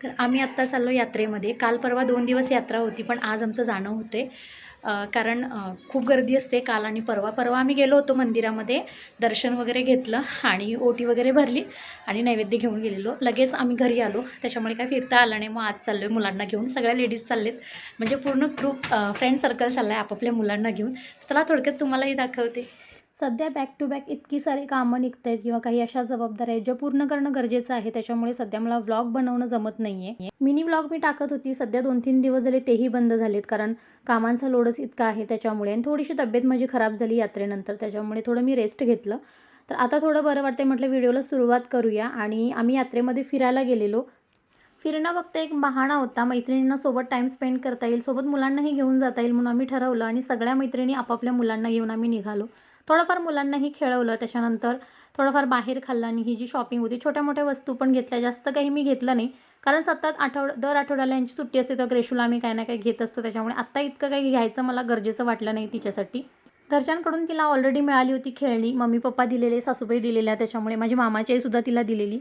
तर आम्ही आत्ता चाललो यात्रेमध्ये. काल परवा 2 दिवस यात्रा होती, पण आज आमचं जाणं होते. कारण खूप गर्दी असते काल आणि परवा. परवा आम्ही गेलो होतो मंदिरामध्ये, दर्शन वगैरे घेतलं आणि ओटी वगैरे भरली आणि नैवेद्य घेऊन गेलेलो. लगेच आम्ही घरी आलो, त्याच्यामुळे काय फिरता आलं नाही. मग आज चाललो आहे मुलांना घेऊन. सगळ्या लेडीज चाललेत, म्हणजे पूर्ण ग्रुप फ्रेंड सर्कल चालला आहे आपापल्या मुलांना घेऊन. चला थोडक्यात तुम्हालाही दाखवते. सध्या बॅक टू बॅक इतकी सारी कामं निघत आहेत किंवा काही अशा जबाबदाऱ्या आहेत ज्या पूर्ण करणं गरजेचं आहे. त्याच्यामुळे सध्या मला व्लॉग बनवणं जमत नाही आहे. मिनी व्लॉग मी टाकत होती, सध्या 2-3 दिवस झाले तेही बंद झालेत, कारण कामांचा लोडच इतका आहे त्याच्यामुळे. आणि थोडीशी तब्येत माझी खराब झाली यात्रेनंतर, त्याच्यामुळे थोडं मी रेस्ट घेतलं. तर आता थोडं बरं वाटते, म्हटलं व्हिडिओला सुरुवात करूया. आणि आम्ही यात्रेमध्ये फिरायला गेलेलो. फिरणं फक्त एक बहाणा होता, मैत्रिणींना सोबत टाईम स्पेंड करता येईल, सोबत मुलांनाही घेऊन जाता येईल म्हणून आम्ही ठरवलं आणि सगळ्या मैत्रिणी आपापल्या मुलांना घेऊन आम्ही निघालो. थोडंफार मुलांनाही खेळवलं, त्याच्यानंतर थोडंफार बाहेर खाल्लं आणि ही जी शॉपिंग होती छोट्या मोठ्या वस्तू पण घेतल्या. जास्त काही मी घेतलं नाही, कारण सतत दर आठवड्याला यांची सुट्टी असते, तर ग्रेशूला आम्ही काही ना काही घेत असतो. त्याच्यामुळे आत्ता इतकं काही घ्यायचं मला गरजेचं वाटलं नाही तिच्यासाठी. घरच्यांकडून तिला ऑलरेडी मिळाली होती खेळणी, मम्मी पप्पा दिलेले, सासूबाई दिलेल्या, त्याच्यामुळे माझी मामाची आईसुद्धा तिला दिलेली.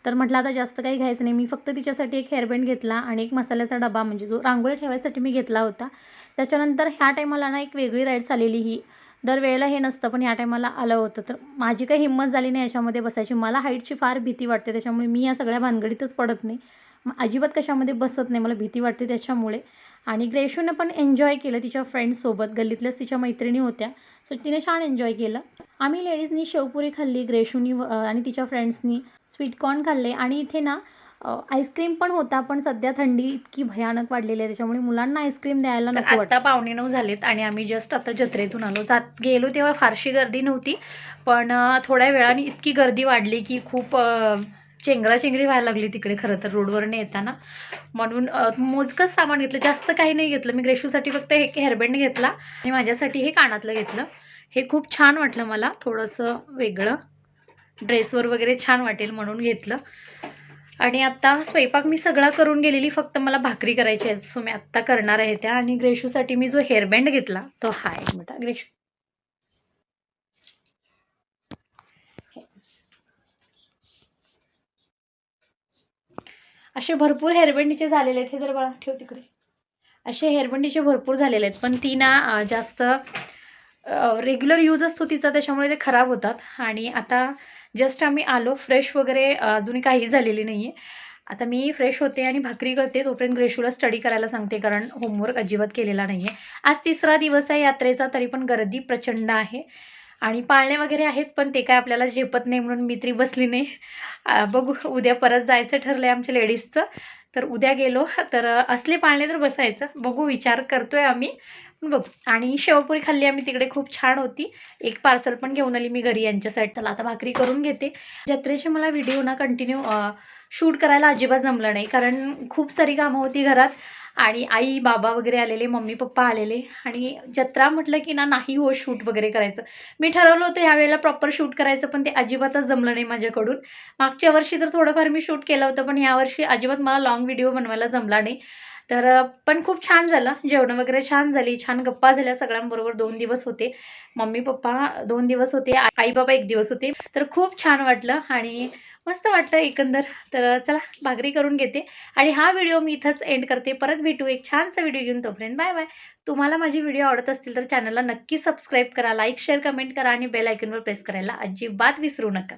तर म्हटलं आता जास्त काही घ्यायचं नाही. मी फक्त तिच्यासाठी एक हेअरबँड घेतला आणि एक मसाल्याचा डबा, म्हणजे जो रांगोळी ठेवायसाठी मी घेतला होता. त्याच्यानंतर ह्या टायमाला ना एक वेगळी राईड्स आलेली. ही दरवेळेला हे नसतं, पण ह्या टायमाला आलं होतं. तर माझी काही हिंमत झाली नाही याच्यामध्ये बसायची. मला हाईटची फार भीती वाटते, त्याच्यामुळे मी या सगळ्या भानगडीतच पडत नाही. मग अजिबात कशामध्ये बसत नाही, मला भीती वाटते त्याच्यामुळे. आणि ग्रेशूने पण एन्जॉय केलं तिच्या फ्रेंड्ससोबत, गल्लीतल्याच तिच्या मैत्रिणी होत्या, सो तिने छान एन्जॉय केलं. आम्ही लेडीजनी शेवपुरी खाल्ली, ग्रेशूनी आणि तिच्या फ्रेंड्सनी स्वीटकॉर्न खाल्ले. आणि इथे ना आईस्क्रीम पण होता, पण सध्या थंडी इतकी भयानक वाढलेली आहे, त्याच्यामुळे मुलांना आईस्क्रीम द्यायला नको वाटतं. आता 8:45 झालेत आणि आम्ही जस्ट आता जत्रेतून आलो. गेलो तेव्हा फारशी गर्दी नव्हती, पण थोड्या वेळाने इतकी गर्दी वाढली की खूप चेंगराचेंगरी व्हायला लागली तिकडे, खरं तर रोडवरने येताना. म्हणून मोजकंच सामान घेतलं, जास्त काही नाही घेतलं. मी ग्रेशूसाठी फक्त एक हेअरबँड घेतला आणि माझ्यासाठी हे कानातलं घेतलं. हे खूप छान वाटलं मला, थोडंसं वेगळं, ड्रेसवर वगैरे छान वाटेल म्हणून घेतलं. आणि आता स्वयंपाक मी सगळा करून गेलेली, फक्त मला भाकरी करायची आहे, सो मी आत्ता करणार आहे त्या. आणि ग्रेशूसाठी मी जो हेअरबँड घेतला तो हा आहे मोठा. ग्रेशू असे भरपूर हेअरबँडीचे झालेले आहेत. हे जर बाळा ठेव तिकडे. असे हेअरबँडीचे भरपूर झालेले आहेत, पण ती ना जास्त रेग्युलर यूज असतो तिचा, त्याच्यामुळे ते खराब होतात. आणि आता जस्ट आम्ही आलो, फ्रेश वगैरे अजून काही झालेली नाही आहे. आता मी फ्रेश होते आणि भाकरी करते, तोपर्यंत ग्रेशूला स्टडी करायला सांगते, कारण होमवर्क अजिबात केलेला नाही आहे. आज 3रा दिवस आहे यात्रेचा, तरी पण गर्दी प्रचंड आहे आणि पाळणे वगैरे आहेत, पण ते काय आपल्याला झेपत नाही म्हणून मी तरी बसली नाही. बघू, उद्या परत जायचं ठरलं आहे आमच्या लेडीजचं. तर उद्या गेलो तर असले पाळणे तर बसायचं, बघू, विचार करतोय आम्ही, बघू. आणि शेवपुरी खाल्ली आम्ही तिकडे, खूप छान होती. एक पार्सल पण घेऊन आली मी घरी यांच्यासाठी. चला आता भाकरी करून घेते. जत्रेचे मला व्हिडिओ ना कंटिन्यू शूट करायला अजिबात जमलं नाही, कारण खूप सारी कामं होती घरात आणि आई बाबा वगैरे आलेले, मम्मी पप्पा आलेले. आणि जत्रा म्हटलं की ना नाही हो शूट वगैरे करायचं. मी ठरवलं होतं ह्यावेळेला प्रॉपर शूट करायचं, पण ते अजिबातच जमलं नाही माझ्याकडून. मागच्या वर्षी तर थोडंफार मी शूट केलं होतं, पण यावर्षी अजिबात मला लॉंग व्हिडिओ बनवायला जमला नाही. तर पण खूप छान झालं, जेवण वगैरे छान झाली, छान गप्पा झाल्या सगळ्यांबरोबर. 2 दिवस होते, मम्मी पप्पा 2 दिवस होते, आई बाबा 1 दिवस होते. तर खूप छान वाटलं आणि मस्त वाटलं एकंदर. तर चला भाकरी करून घेते आणि हा व्हिडिओ मी इथंच एंड करते. परत भेटू एक छानसा व्हिडिओ घेऊन, तोपर्यंत बाय बाय. तुम्हाला माझी व्हिडिओ आवडत असतील तर चॅनलला नक्की सबस्क्राईब करा, लाईक शेअर कमेंट करा आणि बेल आयकॉनवर प्रेस करायला अजिबात विसरू नका.